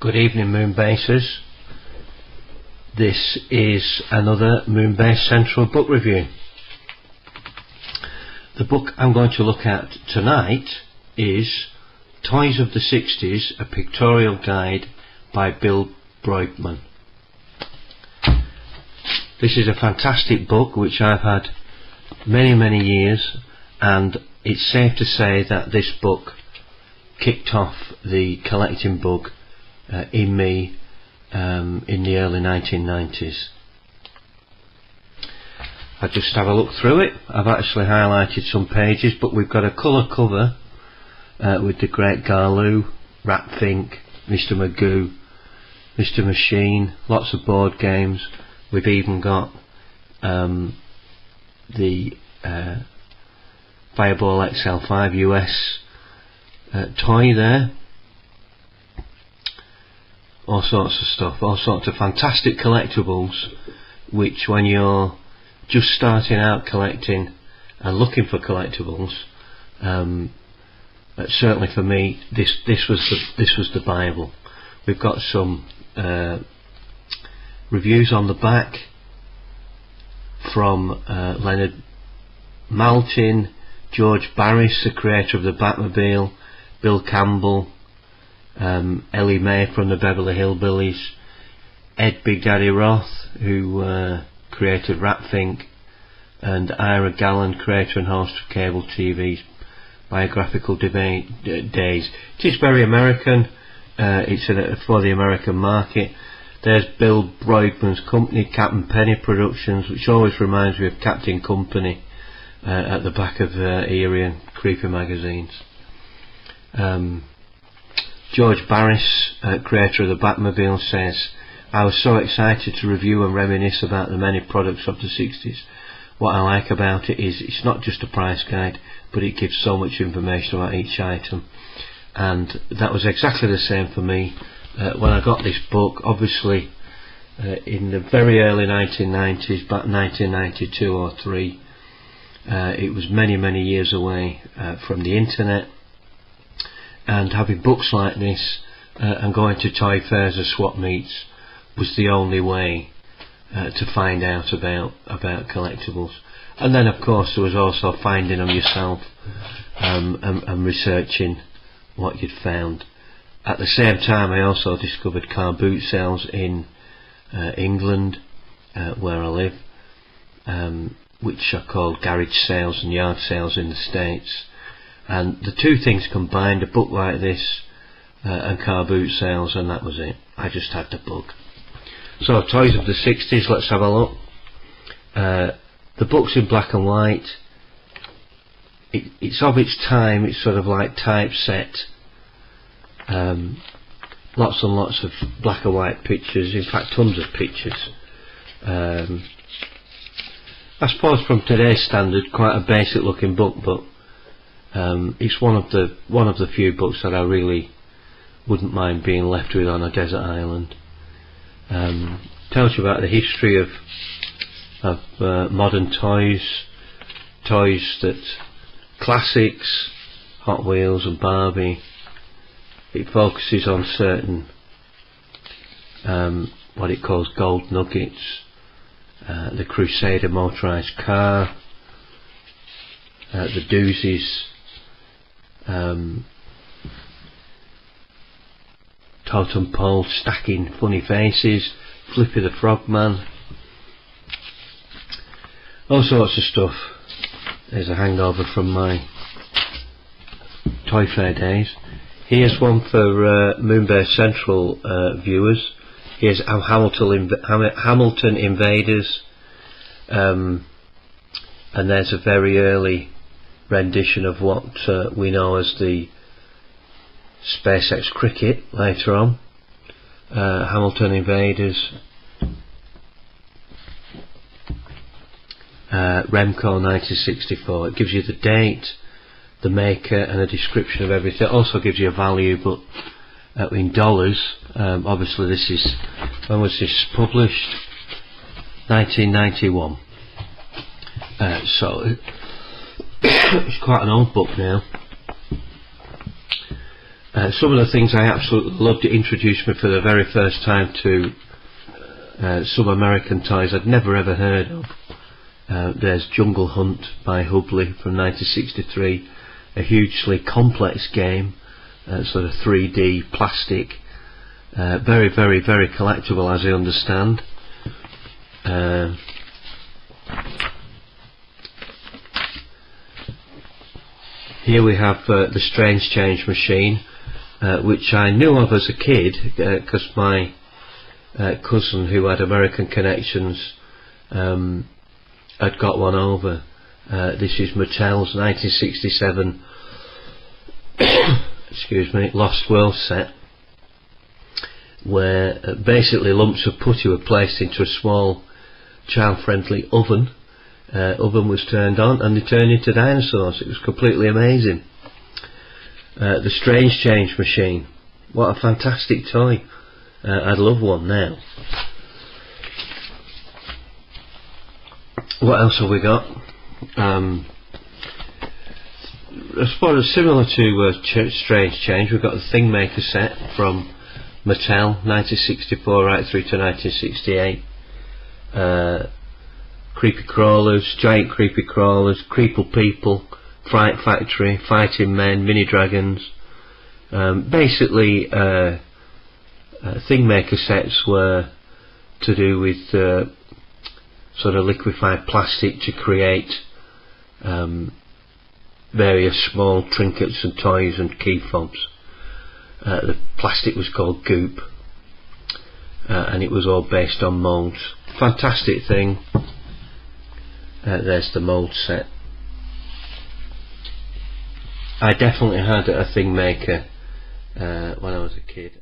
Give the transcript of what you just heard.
Good evening, Moonbasers. This is another Moonbase Central book review. The book I'm going to look at tonight is Toys of the 60s, a pictorial guide by Bill Breugman. This is a fantastic book which I've had many years, and it's safe to say that this book kicked off the collecting bug in me in the early 1990s. I just have a look through it. I've actually highlighted some pages, but we've got a colour cover with the Great Garloo, Ratfink, Mr. Magoo, Mr. Machine, lots of board games. We've even got the Fireball XL5 US toy there. All sorts of stuff, all sorts of fantastic collectibles, which when you're just starting out collecting and looking for collectibles, certainly for me this was the Bible. We've got some reviews on the back from Leonard Maltin, George Barris, the creator of the Batmobile, Bill Campbell, Ellie Mae from the Beverly Hillbillies, Ed Big Daddy Roth, who created Ratfink, and Ira Gallen, creator and host of cable TV's Biographical Days. It is very American. It's for the American market. There's Bill Breugman's company, Captain Penny Productions, which always reminds me of Captain Company at the back of eerie and creepy magazines. George Barris, creator of the Batmobile, says, "I was so excited to review and reminisce about the many products of the 60s. What I like about it is it's not just a price guide, but it gives so much information about each item." And that was exactly the same for me when I got this book. Obviously in the very early 1990s, back 1992 or 3, it was many years away from the internet, and having books like this and going to toy fairs or swap meets was the only way to find out about collectibles. And then of course there was also finding them yourself and researching what you'd found. At the same time I also discovered car boot sales in England, where I live, which are called garage sales and yard sales in the States. And the two things combined, a book like this and car boot sales, and that was it. I just had the book. So, Toys of the 60s, let's have a look. The book's in black and white. It's of its time. It's sort of like typeset. Lots and lots of black and white pictures, in fact tons of pictures. I suppose from today's standard quite a basic looking book, but it's one of the few books that I really wouldn't mind being left with on a desert island. Tells you about the history of modern toys that classics, Hot Wheels and Barbie. It focuses on certain what it calls gold nuggets, the Crusader motorised car, the doozies, totem pole stacking funny faces, Flippy the Frogman, all sorts of stuff. There's a hangover from my toy fair days. Here's one for Moonbase Central viewers. Here's Hamilton Invaders, and there's a very early rendition of what we know as the SpaceX cricket later on. Hamilton Invaders, Remco 1964. It gives you the date, the maker, and a description of everything. It also gives you a value, but in dollars. Obviously this is, when was this published? 1991. So it's quite an old book now. Some of the things I absolutely loved, it introduced me for the very first time to some American toys I'd never ever heard of. There's Jungle Hunt by Hubley from 1963, a hugely complex game, sort of 3D plastic, very collectible as I understand. Here we have the Strange Change machine, which I knew of as a kid because my cousin, who had American connections, had got one over. This is Mattel's 1967 excuse me, Lost World set, where basically lumps of putty were placed into a small child-friendly oven. Oven was turned on and they turned into dinosaurs. It was completely amazing. The Strange Change machine, what a fantastic toy. I'd love one now. What else have we got? As far as similar to Strange Change, we've got the Thing Maker set from Mattel, 1964 right through to 1968. Creepy crawlers, giant creepy crawlers, creeple people, Fright Factory, fighting men, mini dragons. Basically, Thing Maker sets were to do with sort of liquefied plastic to create various small trinkets and toys and key fobs. The plastic was called goop, and it was all based on moulds. Fantastic thing. There's the mould set. I definitely had a Thing Maker when I was a kid.